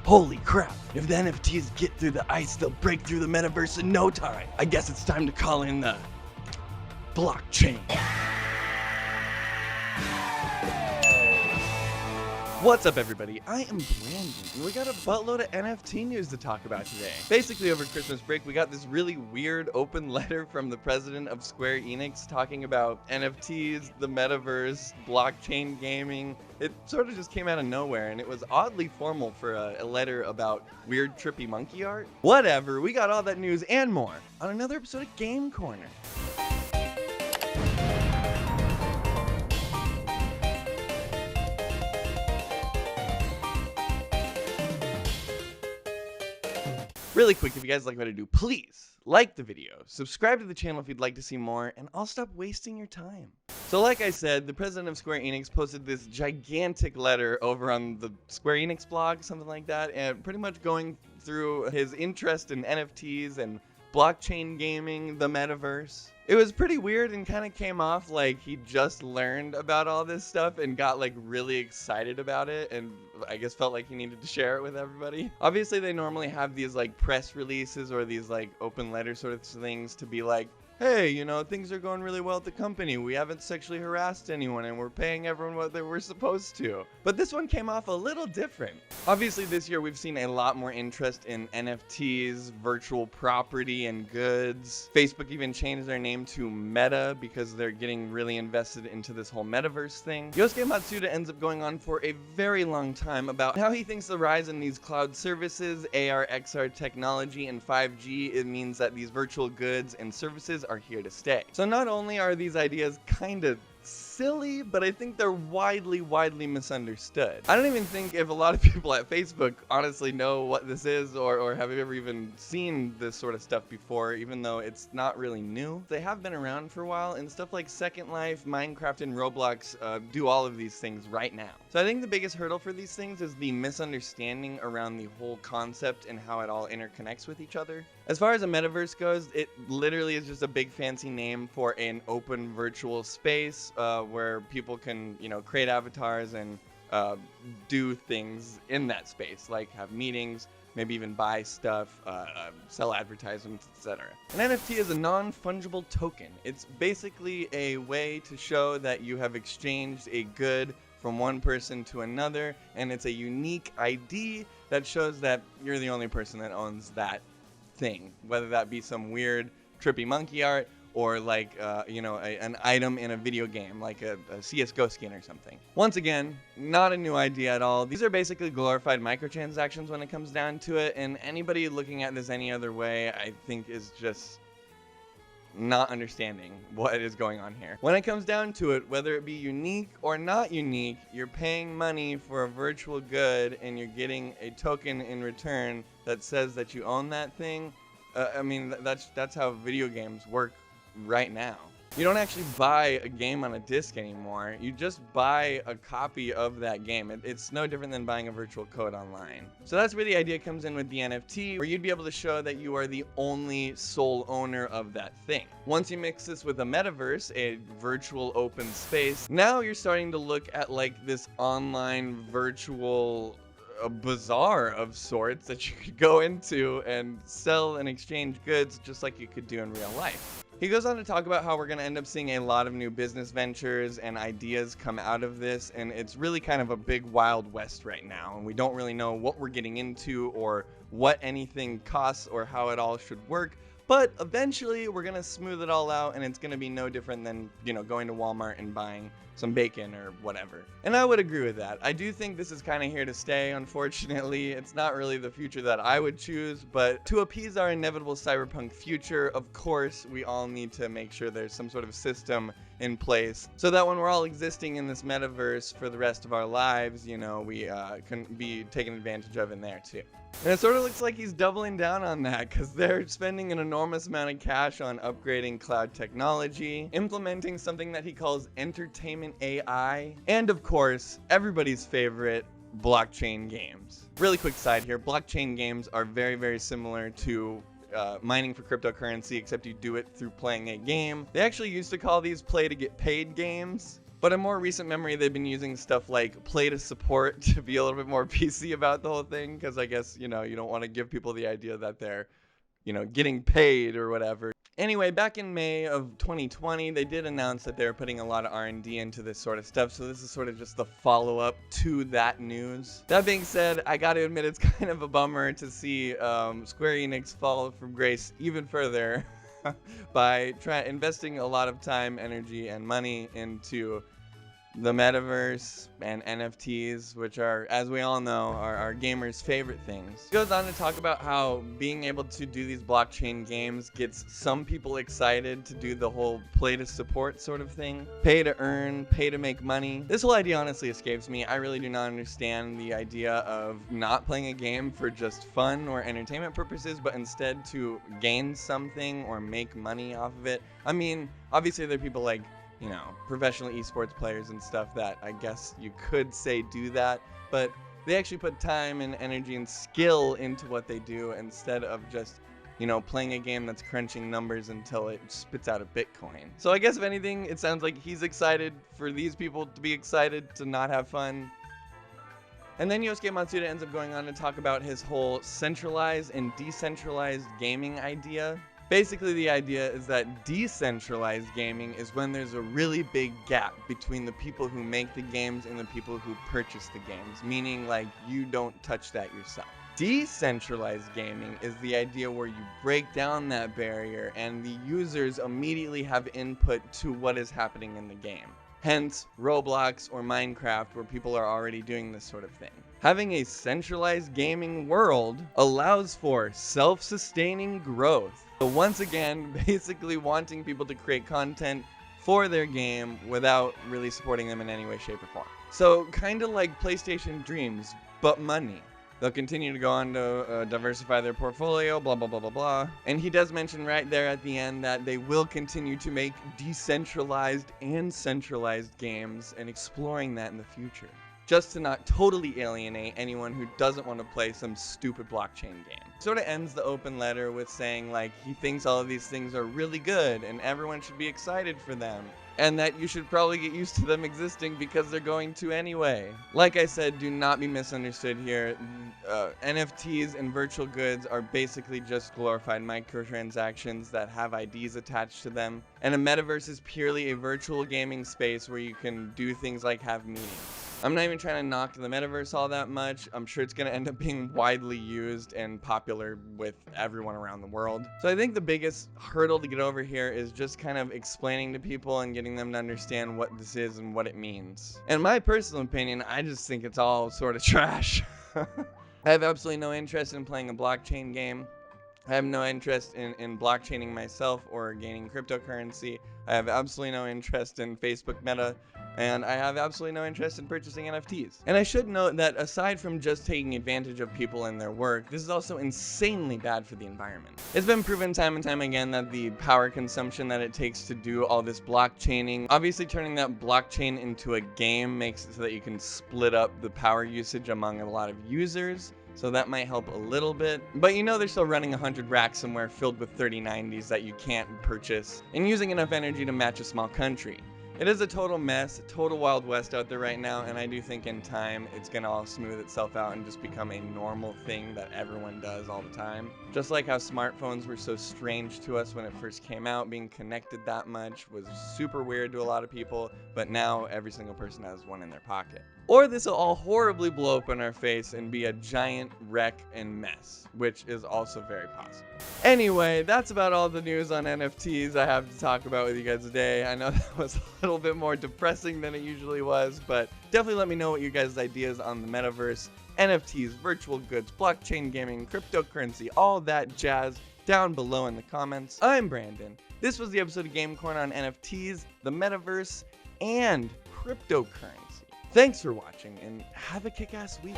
Holy crap, if the NFTs get through the ice, they'll break through the metaverse in no time. I guess it's time to call in the blockchain. What's up, everybody? I am Brandon, and we got a buttload of NFT news to talk about today. Basically, over Christmas break, we got this really weird open letter from the president of Square Enix talking about NFTs, the metaverse, blockchain gaming. It sort of just came out of nowhere, and it was oddly formal for a letter about weird, trippy monkey art. Whatever, we got all that news and more on another episode of Game Corner. Really quick, if you guys like what I do, please like the video, subscribe to the channel if you'd like to see more, and I'll stop wasting your time. So like I said, the president of Square Enix posted this gigantic letter over on the Square Enix blog, something like that, and pretty much going through his interest in NFTs and blockchain gaming, the metaverse. It was pretty weird and kind of came off like he just learned about all this stuff and got like really excited about it, and I guess felt like he needed to share it with everybody. Obviously, they normally have these like press releases or these like open letter sort of things to be like, hey, you know, things are going really well at the company. We haven't sexually harassed anyone and we're paying everyone what they were supposed to. But this one came off a little different. Obviously, this year we've seen a lot more interest in NFTs, virtual property, and goods. Facebook even changed their name to Meta because they're getting really invested into this whole metaverse thing. Yosuke Matsuda ends up going on for a very long time about how he thinks the rise in these cloud services, AR, XR technology, and 5G, it means that these virtual goods and services are here to stay. So not only are these ideas kind of silly, but I think they're widely misunderstood. I don't even think if a lot of people at Facebook honestly know what this is or have ever even seen this sort of stuff before, even though it's not really new. They have been around for a while, and stuff like Second Life, Minecraft, and Roblox do all of these things right now. So I think the biggest hurdle for these things is the misunderstanding around the whole concept and how it all interconnects with each other. As far as a metaverse goes, it literally is just a big fancy name for an open virtual space where people can, you know, create avatars and do things in that space, like have meetings, maybe even buy stuff, sell advertisements, etc. An NFT is a non-fungible token. It's basically a way to show that you have exchanged a good from one person to another, and it's a unique ID that shows that you're the only person that owns that thing, whether that be some weird trippy monkey art or like you know, an item in a video game like a CSGO skin or something. Once again, not a new idea at all. These are basically glorified microtransactions when it comes down to it, and anybody looking at this any other way, I think, is just not understanding what is going on here. When it comes down to it, whether it be unique or not unique, you're paying money for a virtual good and you're getting a token in return that says that you own that thing. I mean, that's how video games work right now. You don't actually buy a game on a disc anymore. You just buy a copy of that game. It's no different than buying a virtual code online. So that's where the idea comes in with the NFT, where you'd be able to show that you are the only sole owner of that thing. Once you mix this with a metaverse, a virtual open space, now you're starting to look at like this online virtual bazaar of sorts that you could go into and sell and exchange goods just like you could do in real life. He goes on to talk about how we're going to end up seeing a lot of new business ventures and ideas come out of this, and it's really kind of a big wild west right now, and we don't really know what we're getting into or what anything costs or how it all should work. But eventually we're going to smooth it all out, and it's going to be no different than, you know, going to Walmart and buying some bacon or whatever. And I would agree with that. I do think this is kind of here to stay, unfortunately. It's not really the future that I would choose, but to appease our inevitable cyberpunk future, of course, we all need to make sure there's some sort of system in place so that when we're all existing in this metaverse for the rest of our lives, you know, we can be taken advantage of in there too. And it sort of looks like he's doubling down on that, because they're spending an enormous amount of cash on upgrading cloud technology, implementing something that he calls entertainment AI, and of course, everybody's favorite, blockchain games. Really quick side here, blockchain games are very similar to mining for cryptocurrency, except you do it through playing a game. They actually used to call these play to get paid games. But in more recent memory, they've been using stuff like play to support to be a little bit more PC about the whole thing, because I guess, you don't want to give people the idea that they're, getting paid or whatever. Anyway, back in May of 2020, they did announce that they were putting a lot of R&D into this sort of stuff, so this is sort of just the follow-up to that news. That being said, I gotta admit it's kind of a bummer to see Square Enix fall from grace even further by investing a lot of time, energy, and money into the Metaverse and NFTs, which are, as we all know, are gamers' favorite things. He goes on to talk about how being able to do these blockchain games gets some people excited to do the whole play to support sort of thing. Pay to earn, pay to make money. This whole idea honestly escapes me. I really do not understand the idea of not playing a game for just fun or entertainment purposes, but instead to gain something or make money off of it. I mean, obviously there are people like, professional esports players and stuff that I guess you could say do that, but they actually put time and energy and skill into what they do instead of just, playing a game that's crunching numbers until it spits out a Bitcoin. So I guess if anything, it sounds like he's excited for these people to be excited to not have fun. And then Yosuke Matsuda ends up going on to talk about his whole centralized and decentralized gaming idea. Basically, the idea is that decentralized gaming is when there's a really big gap between the people who make the games and the people who purchase the games, meaning like you don't touch that yourself. Decentralized gaming is the idea where you break down that barrier and the users immediately have input to what is happening in the game. Hence, Roblox or Minecraft, where people are already doing this sort of thing. Having a centralized gaming world allows for self-sustaining growth. So once again, basically wanting people to create content for their game without really supporting them in any way, shape, or form. So kind of like PlayStation Dreams, but money. They'll continue to go on to diversify their portfolio, blah, blah, blah, blah, blah. And he does mention right there at the end that they will continue to make decentralized and centralized games and exploring that in the future. Just to not totally alienate anyone who doesn't want to play some stupid blockchain game. Sort of ends the open letter with saying like he thinks all of these things are really good and everyone should be excited for them. And that you should probably get used to them existing because they're going to anyway. Like I said, do not be misunderstood here. NFTs and virtual goods are basically just glorified microtransactions that have IDs attached to them. And a metaverse is purely a virtual gaming space where you can do things like have meetings. I'm not even trying to knock the metaverse all that much. I'm sure it's going to end up being widely used and popular with everyone around the world. So I think the biggest hurdle to get over here is just kind of explaining to people and getting them to understand what this is and what it means. In my personal opinion, I just think it's all sort of trash. I have absolutely no interest in playing a blockchain game. I have no interest in blockchaining myself or gaining cryptocurrency. I have absolutely no interest in Facebook Meta. And I have absolutely no interest in purchasing NFTs. And I should note that aside from just taking advantage of people and their work, this is also insanely bad for the environment. It's been proven time and time again that the power consumption that it takes to do all this blockchaining, obviously turning that blockchain into a game makes it so that you can split up the power usage among a lot of users. So that might help a little bit. But they're still running 100 racks somewhere filled with 3090s that you can't purchase and using enough energy to match a small country. It is a total mess, a total Wild West out there right now, and I do think in time it's gonna all smooth itself out and just become a normal thing that everyone does all the time. Just like how smartphones were so strange to us when it first came out, being connected that much was super weird to a lot of people, but now every single person has one in their pocket. Or this will all horribly blow up in our face and be a giant wreck and mess, which is also very possible. Anyway, that's about all the news on NFTs I have to talk about with you guys today. I know that was a little bit more depressing than it usually was, but definitely let me know what your guys' ideas on the metaverse, NFTs, virtual goods, blockchain gaming, cryptocurrency, all that jazz down below in the comments. I'm Brandon. This was the episode of Game Corner on NFTs, the metaverse, and cryptocurrency. Thanks for watching, and have a kick-ass week.